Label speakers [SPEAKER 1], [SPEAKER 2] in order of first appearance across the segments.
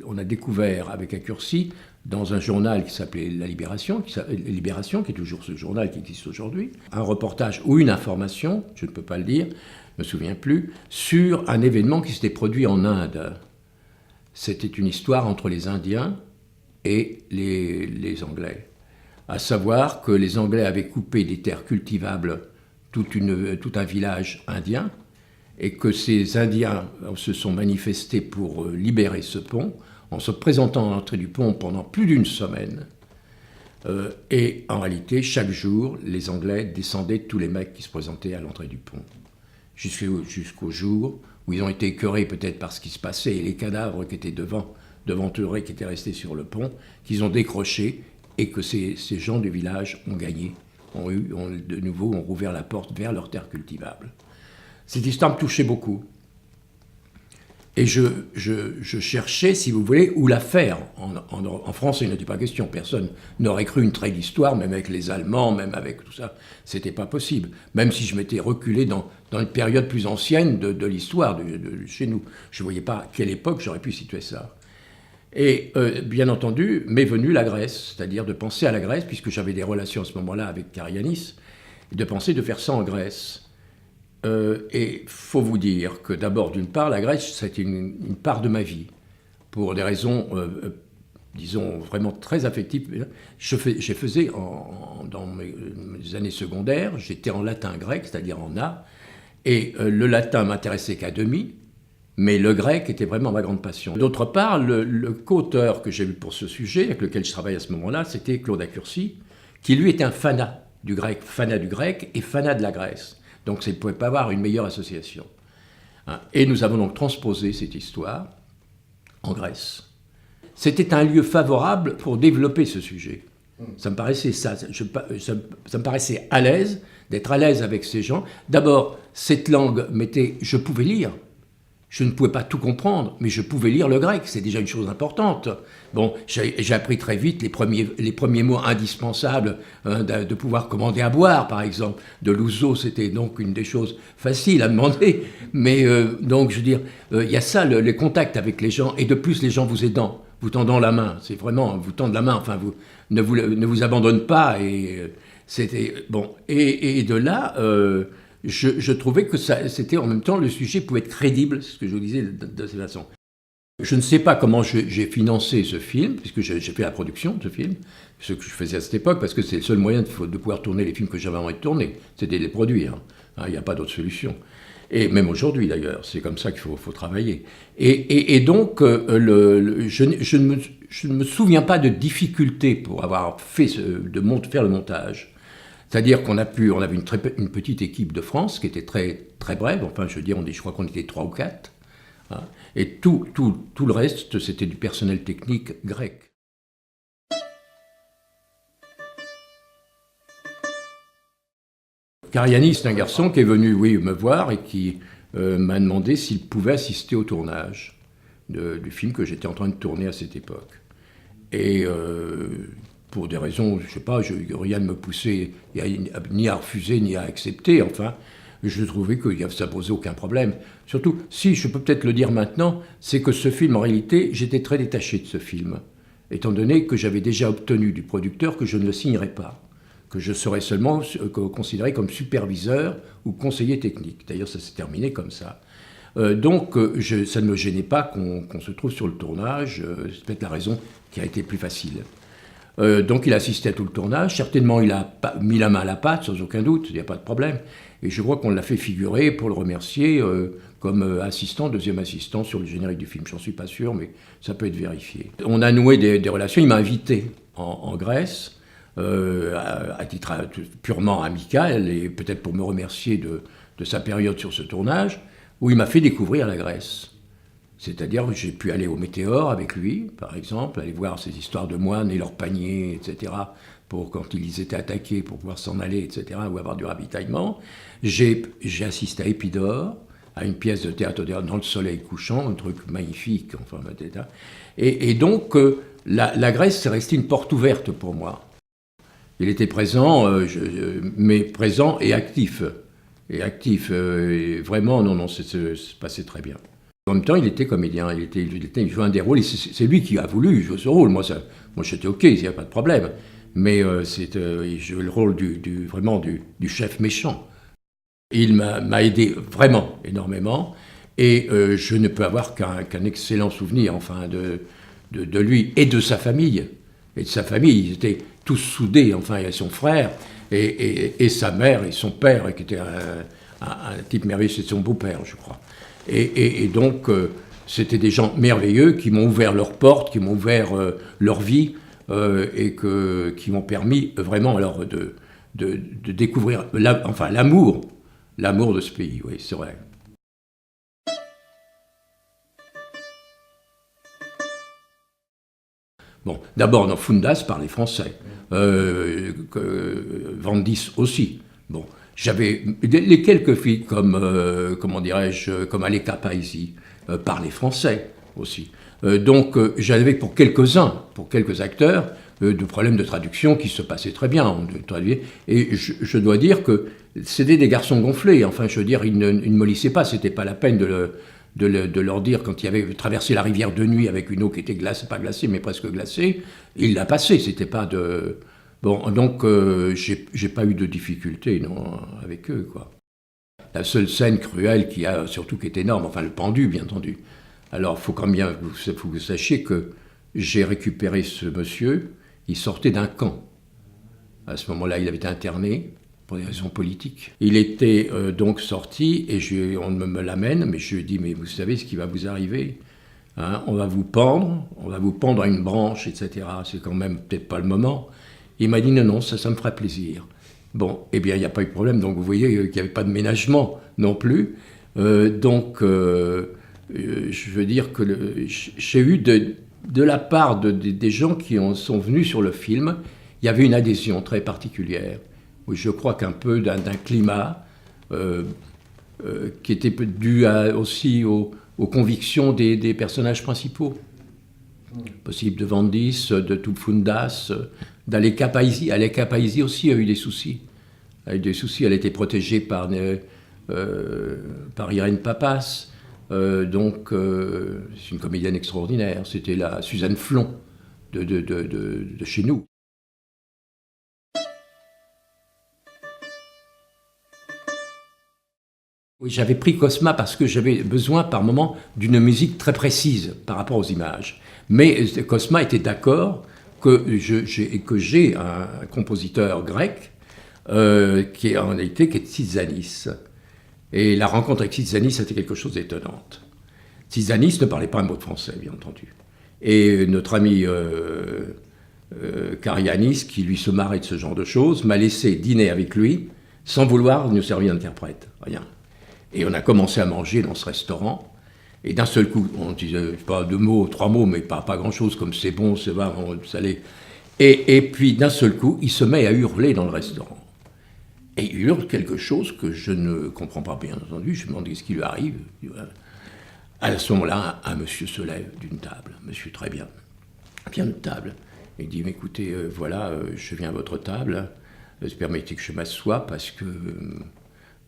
[SPEAKER 1] on a découvert avec Accursi, dans un journal qui s'appelait Libération, qui est toujours ce journal qui existe aujourd'hui, un reportage ou une information, je ne peux pas le dire, je ne me souviens plus, sur un événement qui s'était produit en Inde. C'était une histoire entre les Indiens et les Anglais. À savoir que les Anglais avaient coupé des terres cultivables tout un village indien, et que ces Indiens se sont manifestés pour libérer ce pont, en se présentant à l'entrée du pont pendant plus d'une semaine. Et en réalité, chaque jour, les Anglais descendaient tous les mecs qui se présentaient à l'entrée du pont. Jusqu'au jour où ils ont été écœurés peut-être par ce qui se passait, et les cadavres qui étaient devant eux, qui étaient restés sur le pont, qu'ils ont décroché, et que ces gens du village ont gagné, de nouveau ont rouvert la porte vers leurs terres cultivables. Cette histoire me touchait beaucoup. Et je cherchais, si vous voulez, où la faire. En France, il n'était pas question. Personne n'aurait cru une traite d'histoire, même avec les Allemands, même avec tout ça. C'était pas possible. Même si je m'étais reculé dans une période plus ancienne de l'histoire de chez nous. Je ne voyais pas à quelle époque j'aurais pu situer ça. Et bien entendu, m'est venue la Grèce, c'est-à-dire de penser à la Grèce, puisque j'avais des relations à ce moment-là avec Karayiannis, de penser de faire ça en Grèce. Et il faut vous dire que d'abord, d'une part, la Grèce, c'était une part de ma vie, pour des raisons, disons, vraiment très affectives. Je faisais, dans mes années secondaires, j'étais en latin-grec, c'est-à-dire en A, et le latin m'intéressait qu'à demi, mais le grec était vraiment ma grande passion. D'autre part, le co-auteur que j'ai eu pour ce sujet, avec lequel je travaillais à ce moment-là, c'était Claude Accursi, qui lui était un fanat du grec et fanat de la Grèce. Donc, il ne pouvait pas avoir une meilleure association. Et nous avons donc transposé cette histoire en Grèce. C'était un lieu favorable pour développer ce sujet. Ça me paraissait ça me paraissait à l'aise, d'être à l'aise avec ces gens. D'abord, cette langue je pouvais lire. Je ne pouvais pas tout comprendre, mais je pouvais lire le grec, c'est déjà une chose importante. Bon, j'ai appris très vite les premiers mots indispensables de pouvoir commander à boire, par exemple. De l'ouzo, c'était donc une des choses faciles à demander. Mais donc, je veux dire, il y a ça, le contact avec les gens, et de plus, les gens vous aidant, vous tendant la main. C'est vraiment, vous tendent la main, enfin, ne vous abandonnent pas. Et c'était, bon, et de là... Je trouvais que c'était en même temps, le sujet pouvait être crédible, c'est ce que je vous disais de cette façon. Je ne sais pas comment j'ai financé ce film, puisque j'ai fait la production de ce film, ce que je faisais à cette époque, parce que c'est le seul moyen de pouvoir tourner les films que j'avais envie de tourner, c'était de les produire. Il n'y a pas d'autre solution. Et même aujourd'hui d'ailleurs, c'est comme ça qu'il faut travailler. Et donc, je ne me souviens pas de difficulté pour avoir fait faire le montage. C'est-à-dire qu'on avait une petite équipe de France qui était très, très brève. Enfin, je veux dire, je crois qu'on était 3 ou 4. Hein, et tout le reste, c'était du personnel technique grec. Karayiannis, c'est un garçon qui est venu, me voir et qui m'a demandé s'il pouvait assister au tournage du film que j'étais en train de tourner à cette époque. Et... pour des raisons, je ne sais pas, rien ne me poussait ni à refuser, ni à accepter, enfin, je trouvais que ça ne posait aucun problème. Surtout, si je peux peut-être le dire maintenant, c'est que ce film, en réalité, j'étais très détaché de ce film, étant donné que j'avais déjà obtenu du producteur que je ne le signerais pas, que je serais seulement considéré comme superviseur ou conseiller technique. D'ailleurs, ça s'est terminé comme ça. Donc, ça ne me gênait pas qu'on se trouve sur le tournage, c'est peut-être la raison qui a été plus facile. Donc il assistait à tout le tournage, certainement il a mis la main à la pâte, sans aucun doute, il n'y a pas de problème. Et je crois qu'on l'a fait figurer pour le remercier comme deuxième assistant sur le générique du film. J'en suis pas sûr, mais ça peut être vérifié. On a noué des relations, il m'a invité en Grèce, à titre purement amical, et peut-être pour me remercier de sa période sur ce tournage, où il m'a fait découvrir la Grèce. C'est-à-dire que j'ai pu aller au Météore avec lui, par exemple, aller voir ces histoires de moines et leurs paniers, etc., pour quand ils étaient attaqués, pour pouvoir s'en aller, etc., ou avoir du ravitaillement. J'ai assisté à Épidore, à une pièce de théâtre dans le soleil couchant, un truc magnifique, enfin, etc. Et donc, la Grèce, c'est resté une porte ouverte pour moi. Il était présent, mais présent et actif. Et actif, et vraiment, non, ça se passait très bien. En même temps, il était comédien, il jouait un des rôles, et c'est lui qui a voulu jouer ce rôle. Moi j'étais OK, il n'y a pas de problème. Mais il jouait le rôle vraiment du chef méchant. Il m'a aidé vraiment énormément, et je ne peux avoir qu'un excellent souvenir, enfin, de lui et de sa famille. Et de sa famille, ils étaient tous soudés, enfin, il y a son frère, et sa mère, et son père, qui était un type merveilleux, c'est son beau-père, je crois. Et donc, c'était des gens merveilleux qui m'ont ouvert leurs portes, qui m'ont ouvert leur vie, et qui m'ont permis vraiment alors de découvrir l'amour de ce pays, oui, c'est vrai. Bon, d'abord, dans Fundas parlait français. Vandis aussi. Bon, j'avais les quelques filles comme, comment dirais-je, comme Aleka Paisi, parlaient français aussi. Donc, j'avais pour quelques acteurs, de problèmes de traduction qui se passaient très bien. On traduisait. Et je dois dire que c'était des garçons gonflés. Enfin, je veux dire, ils ne mollissaient pas. C'était pas la peine de leur dire, quand il avait traversé la rivière de nuit avec une eau qui était glacée, pas glacée, mais presque glacée, il l'a passé. C'était pas de... Bon, donc, j'ai pas eu de difficulté, non, avec eux, quoi. La seule scène cruelle qui a, surtout qui est énorme, enfin, le pendu, bien entendu. Alors, faut quand même faut que vous sachiez que j'ai récupéré ce monsieur, il sortait d'un camp. À ce moment-là, il avait été interné pour des raisons politiques. Il était donc sorti, et on me l'amène, mais je lui ai dit, mais vous savez ce qui va vous arriver, hein, on va vous pendre à une branche, etc. C'est quand même peut-être pas le moment. Il m'a dit, non, ça me ferait plaisir. Bon, eh bien, il n'y a pas eu de problème, donc vous voyez qu'il n'y avait pas de ménagement non plus. Je veux dire que j'ai eu de la part des gens qui sont venus sur le film, il y avait une adhésion très particulière. Oui, je crois qu'un peu d'un climat qui était dû aussi aux convictions des personnages principaux. Possible de Vandis, de Fundas, d'Aleka Paisi. Aleka Paisi aussi a eu des soucis. Elle a eu des soucis, elle a été protégée par Irène Papas. C'est une comédienne extraordinaire. C'était la Suzanne Flon de chez nous. Oui, j'avais pris Cosma parce que j'avais besoin par moment d'une musique très précise par rapport aux images. Mais Cosma était d'accord que j'ai un compositeur grec qui est Tzizanis. Et la rencontre avec Tzizanis, c'était quelque chose d'étonnant. Tzizanis ne parlait pas un mot de français, bien entendu. Et notre ami Karianis, qui lui se marrait de ce genre de choses, m'a laissé dîner avec lui sans vouloir nous servir d'interprète. Rien. Et on a commencé à manger dans ce restaurant. Et d'un seul coup, on disait pas 2 mots, 3 mots, mais pas grand-chose, comme c'est bon, c'est va, salé. Et puis d'un seul coup, il se met à hurler dans le restaurant. Et il hurle quelque chose que je ne comprends pas, bien entendu. Je me demande ce qui lui arrive. À ce moment-là, un monsieur se lève d'une table. Monsieur très bien de table. Il dit, écoutez, voilà, je viens à votre table. Permettez que je m'assoie parce que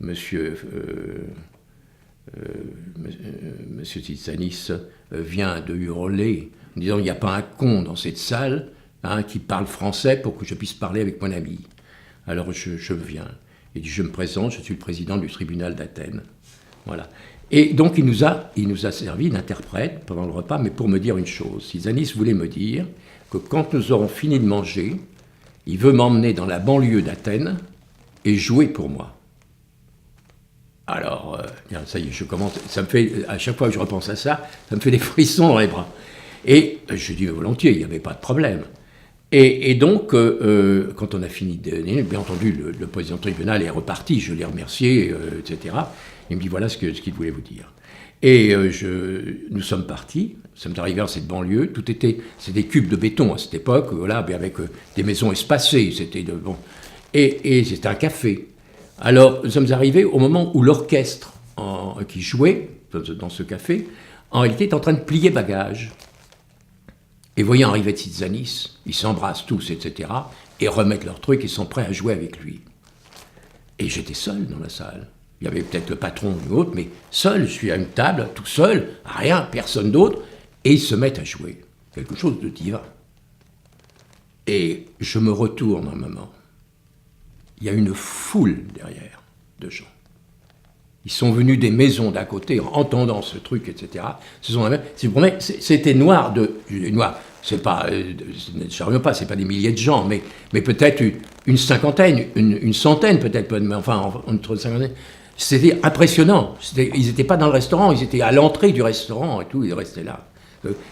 [SPEAKER 1] monsieur Tzizanis vient de hurler en disant, il n'y a pas un con dans cette salle qui parle français pour que je puisse parler avec mon ami. Alors je viens. Il dit, je me présente, je suis le président du tribunal d'Athènes. Voilà. Et donc il nous a servi d'interprète pendant le repas, mais pour me dire une chose. Tzizanis voulait me dire que quand nous aurons fini de manger, il veut m'emmener dans la banlieue d'Athènes et jouer pour moi. Alors, ça y est, je commence. Ça me fait, à chaque fois que je repense à ça, ça me fait des frissons dans les bras. Et je dis volontiers, il n'y avait pas de problème. Et donc, quand on a fini de dîner, bien entendu, le président du tribunal est reparti, je l'ai remercié, etc. Il me dit, voilà ce qu'il voulait vous dire. Et nous sommes partis, nous sommes arrivés dans cette banlieue, c'était des cubes de béton à cette époque, voilà, avec des maisons espacées, bon. Et c'était un café. Alors, nous sommes arrivés au moment où l'orchestre qui jouait dans ce café, en réalité, est en train de plier bagages. Et voyant arriver Tzizanis, ils s'embrassent tous, etc., et remettent leur truc, ils sont prêts à jouer avec lui. Et j'étais seul dans la salle. Il y avait peut-être le patron ou autre, mais seul, je suis à une table, tout seul, rien, personne d'autre, et ils se mettent à jouer. Quelque chose de divin. Et je me retourne un moment. Il y a une foule derrière de gens. Ils sont venus des maisons d'à côté en entendant ce truc, etc. C'était noir noir, c'est pas, ne charme pas, c'est pas des milliers de gens, mais peut-être une cinquantaine, une centaine peut-être, mais enfin entre cinquantaine. C'était impressionnant. Ils n'étaient pas dans le restaurant, ils étaient à l'entrée du restaurant et tout, ils restaient là.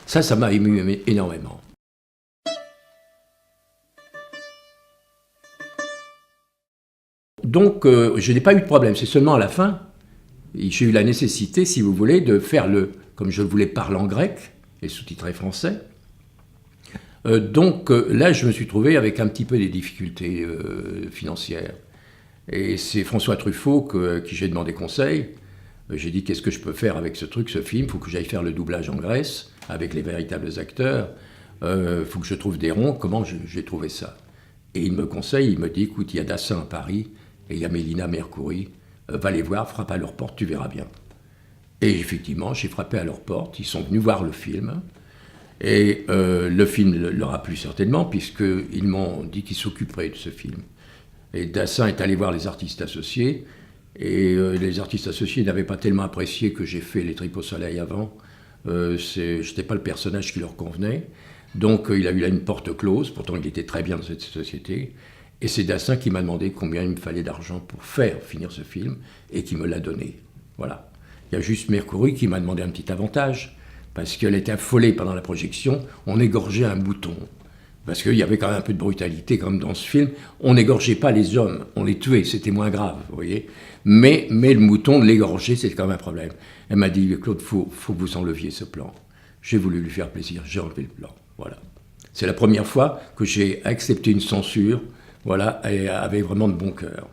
[SPEAKER 1] Ça m'a ému énormément. Donc, je n'ai pas eu de problème. C'est seulement à la fin, j'ai eu la nécessité, si vous voulez, de faire comme je le voulais, parler en grec et sous-titré français. Donc, là, je me suis trouvé avec un petit peu des difficultés financières. Et c'est François Truffaut qui j'ai demandé conseil. J'ai dit, qu'est-ce que je peux faire avec ce truc, ce film? Il faut que j'aille faire le doublage en Grèce, avec les véritables acteurs. Il faut que je trouve des ronds. Comment j'ai trouvé ça? Et il me conseille, il me dit, écoute, il y a Dassin à Paris, et il y a Mélina Mercouri, va les voir, frappe à leur porte, tu verras bien. Et effectivement, j'ai frappé à leur porte, ils sont venus voir le film, et le film leur a plu certainement, puisqu'ils m'ont dit qu'ils s'occuperaient de ce film. Et Dassin est allé voir les artistes associés, et les artistes associés n'avaient pas tellement apprécié que j'ai fait Les Tripes au soleil avant. Je n'étais pas le personnage qui leur convenait. Donc il a eu là une porte close, pourtant il était très bien dans cette société. Et c'est Dassin qui m'a demandé combien il me fallait d'argent pour finir ce film, et qui me l'a donné. Voilà. Il y a juste Mercouri qui m'a demandé un petit avantage, parce qu'elle était affolée pendant la projection, on égorgeait un mouton. Parce qu'il y avait quand même un peu de brutalité comme dans ce film. On n'égorgeait pas les hommes, on les tuait, c'était moins grave, vous voyez. Mais le mouton, l'égorger, c'est quand même un problème. Elle m'a dit, Claude, faut que vous enleviez ce plan. J'ai voulu lui faire plaisir, j'ai enlevé le plan. Voilà. C'est la première fois que j'ai accepté une censure, voilà, et avec vraiment de bon cœur.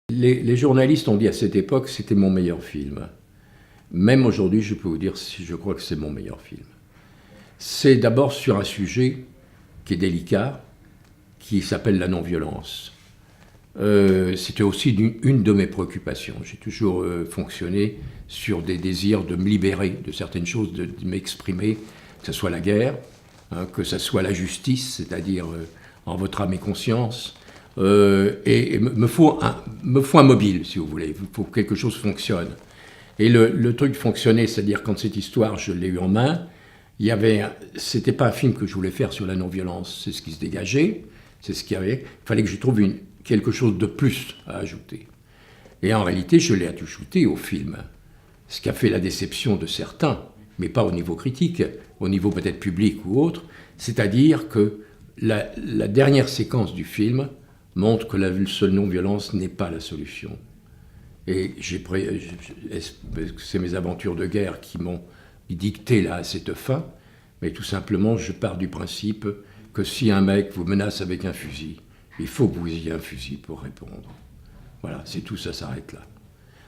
[SPEAKER 1] Les journalistes ont dit à cette époque, c'était mon meilleur film. Même aujourd'hui, je peux vous dire si je crois que c'est mon meilleur film. C'est d'abord sur un sujet qui est délicat, qui s'appelle la non-violence. C'était aussi une de mes préoccupations. J'ai toujours fonctionné sur des désirs de me libérer de certaines choses, de m'exprimer, que ce soit la guerre, que ce soit la justice, c'est-à-dire en votre âme et conscience. Et me faut un mobile, si vous voulez. Il faut que quelque chose fonctionne. Et le truc fonctionnait, c'est-à-dire quand cette histoire, je l'ai eu en main, c'était pas un film que je voulais faire sur la non-violence, c'est ce qui se dégageait, c'est ce qu'il y avait. Il fallait que je trouve quelque chose de plus à ajouter. Et en réalité, je l'ai ajouté au film. Ce qui a fait la déception de certains, mais pas au niveau critique, au niveau peut-être public ou autre, c'est-à-dire que la dernière séquence du film montre que la seule non-violence n'est pas la solution. Et c'est mes aventures de guerre qui m'ont dicté là cette fin, mais tout simplement, je pars du principe que si un mec vous menace avec un fusil, il faut que vous ayez un fusil pour répondre. Voilà, c'est tout, ça s'arrête là.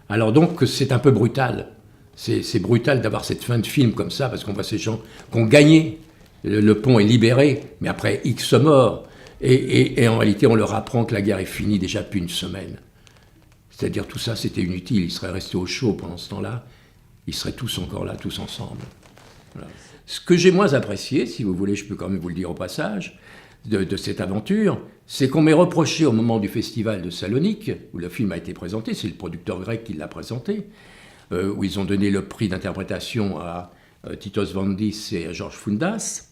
[SPEAKER 1] Alors donc, c'est un peu brutal. C'est brutal d'avoir cette fin de film comme ça, parce qu'on voit ces gens qui ont gagné, le pont est libéré, mais après X morts. Et en réalité, on leur apprend que la guerre est finie déjà depuis une semaine. C'est-à-dire tout ça, c'était inutile. Ils seraient restés au chaud pendant ce temps-là. Ils seraient tous encore là, tous ensemble. Voilà. Ce que j'ai moins apprécié, si vous voulez, je peux quand même vous le dire au passage, de cette aventure, c'est qu'on m'ait reproché au moment du festival de Salonique, où le film a été présenté, c'est le producteur grec qui l'a présenté, où ils ont donné le prix d'interprétation à Titos Vandis et à Georges Foundas.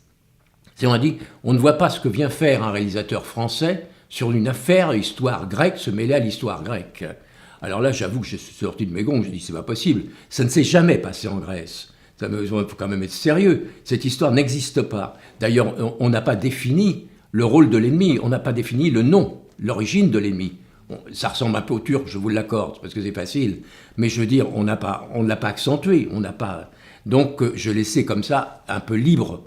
[SPEAKER 1] On a dit, on ne voit pas ce que vient faire un réalisateur français sur une affaire, histoire grecque, se mêler à l'histoire grecque. Alors là, j'avoue que j'ai sorti de mes gonds, j'ai dit, c'est pas possible. Ça ne s'est jamais passé en Grèce. Il faut quand même être sérieux. Cette histoire n'existe pas. D'ailleurs, on n'a pas défini le rôle de l'ennemi, on n'a pas défini le nom, l'origine de l'ennemi. Bon, ça ressemble un peu aux Turcs, je vous l'accorde, parce que c'est facile. Mais je veux dire, on ne l'a pas accentué, on n'a pas... Donc, je laissais comme ça, un peu libre,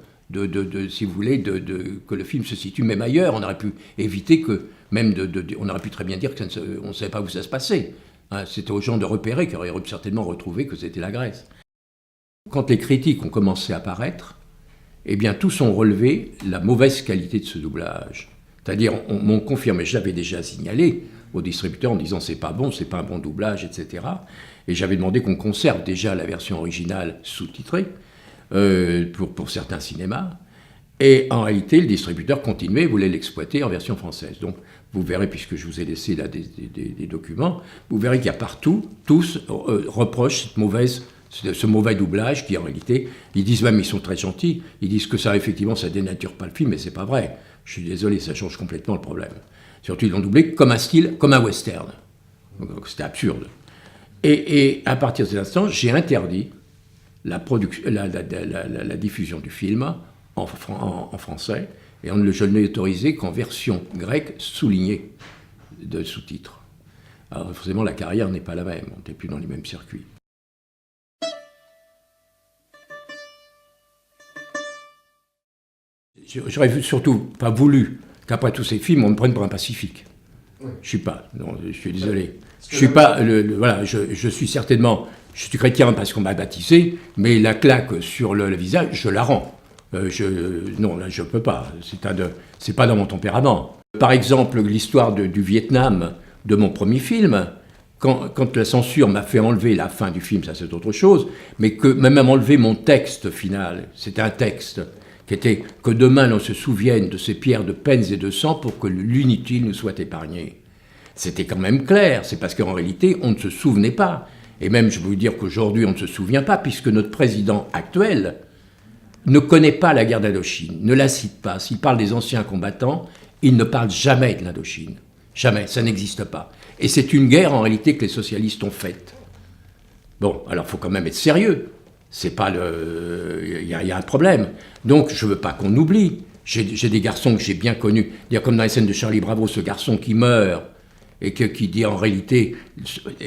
[SPEAKER 1] si vous voulez, que le film se situe même ailleurs. On aurait pu éviter que, on aurait pu très bien dire qu'on ne savait pas où ça se passait. Hein, c'était aux gens de repérer, qui auraient certainement retrouvé que c'était la Grèce. Quand les critiques ont commencé à apparaître, eh bien tous ont relevé la mauvaise qualité de ce doublage. C'est-à-dire, on m'ont confirmé, je l'avais déjà signalé au distributeur en disant c'est pas bon, c'est pas un bon doublage, etc. Et j'avais demandé qu'on conserve déjà la version originale sous-titrée pour certains cinémas. Et en réalité, le distributeur continuait, voulait l'exploiter en version française. Donc, vous verrez, puisque je vous ai laissé là des documents, vous verrez qu'il y a partout, tous reprochent ce mauvais doublage qui, en réalité, ils disent même, ils sont très gentils, ils disent que ça, effectivement, ça dénature pas le film, mais c'est pas vrai. Je suis désolé, ça change complètement le problème. Surtout, ils l'ont doublé comme un style, comme un western. Donc, c'était absurde. Et à partir de cet instant, j'ai interdit la diffusion du film en français, et je ne l'ai autorisé qu'en version grecque soulignée de sous-titres. Alors forcément, la carrière n'est pas la même, on n'est plus dans les mêmes circuits. J'aurais surtout pas voulu qu'après tous ces films, on me prenne pour un pacifique. Oui. Je suis désolé. Je suis pas, voilà, je suis certainement, je suis chrétien parce qu'on m'a baptisé, mais la claque sur le visage, je la rends. Non, là, je peux pas. C'est pas dans mon tempérament. Par exemple, l'histoire du Vietnam de mon premier film, quand la censure m'a fait enlever la fin du film, ça c'est autre chose, mais que même enlever mon texte final, c'était un texte qui était que demain l'on se souvienne de ces pierres de peines et de sang pour que l'inutile nous soit épargné. C'était quand même clair, c'est parce qu'en réalité, on ne se souvenait pas. Et même, je veux vous dire qu'aujourd'hui, on ne se souvient pas, puisque notre président actuel ne connaît pas la guerre d'Indochine, ne la cite pas. S'il parle des anciens combattants, il ne parle jamais de l'Indochine. Jamais, ça n'existe pas. Et c'est une guerre, en réalité, que les socialistes ont faite. Bon, alors il faut quand même être sérieux. C'est pas il y a un problème. Donc, je veux pas qu'on oublie. J'ai des garçons que j'ai bien connus. Comme dans les scènes de Charlie Bravo, ce garçon qui meurt et qui dit en réalité,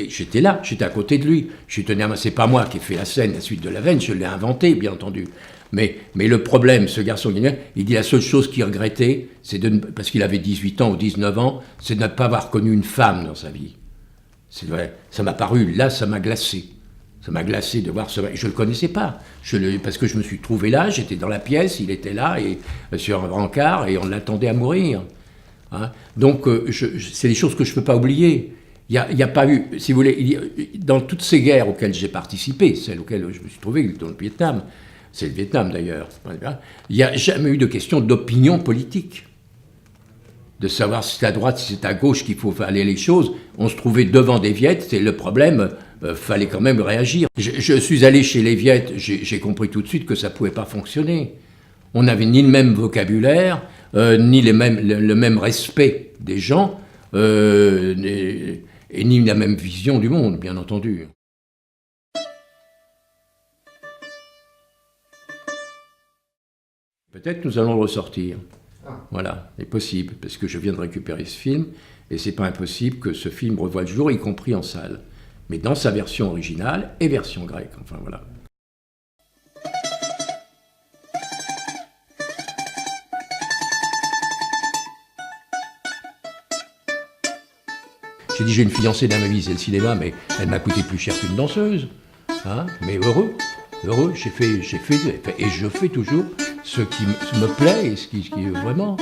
[SPEAKER 1] j'étais là, j'étais à côté de lui. C'est pas moi qui ai fait la scène, la suite de la veine, je l'ai inventé, bien entendu. Mais le problème, ce garçon qui vient, il dit la seule chose qu'il regrettait, c'est parce qu'il avait 18 ans ou 19 ans, c'est de ne pas avoir connu une femme dans sa vie. C'est vrai, ça m'a paru, là, ça m'a glacé. Ça m'a glacé de voir ce... Je ne le connaissais pas, parce que je me suis trouvé là, j'étais dans la pièce, il était là, et, sur un brancard, et on l'attendait à mourir. Hein. Donc, c'est des choses que je ne peux pas oublier. Il n'y a pas eu, si vous voulez, dans toutes ces guerres auxquelles j'ai participé, celles auxquelles je me suis trouvé, dans le Vietnam, c'est le Vietnam d'ailleurs, il n'y a jamais eu de question d'opinion politique. De savoir si c'est à droite, si c'est à gauche qu'il faut aller les choses. On se trouvait devant des Viettes, c'est le problème, fallait quand même réagir. Je suis allé chez les Viettes, j'ai compris tout de suite que ça ne pouvait pas fonctionner. On n'avait ni le même vocabulaire, ni le même respect des gens, et ni la même vision du monde, bien entendu. Peut-être nous allons le ressortir. Voilà, c'est possible, parce que je viens de récupérer ce film, et c'est pas impossible que ce film revoie le jour, y compris en salle. Mais dans sa version originale et version grecque, enfin voilà. J'ai dit, j'ai une fiancée dans ma vie, c'est le cinéma, mais elle m'a coûté plus cher qu'une danseuse. Hein, mais heureux, j'ai fait, et je fais toujours ce qui me plaît, et ce qui vraiment...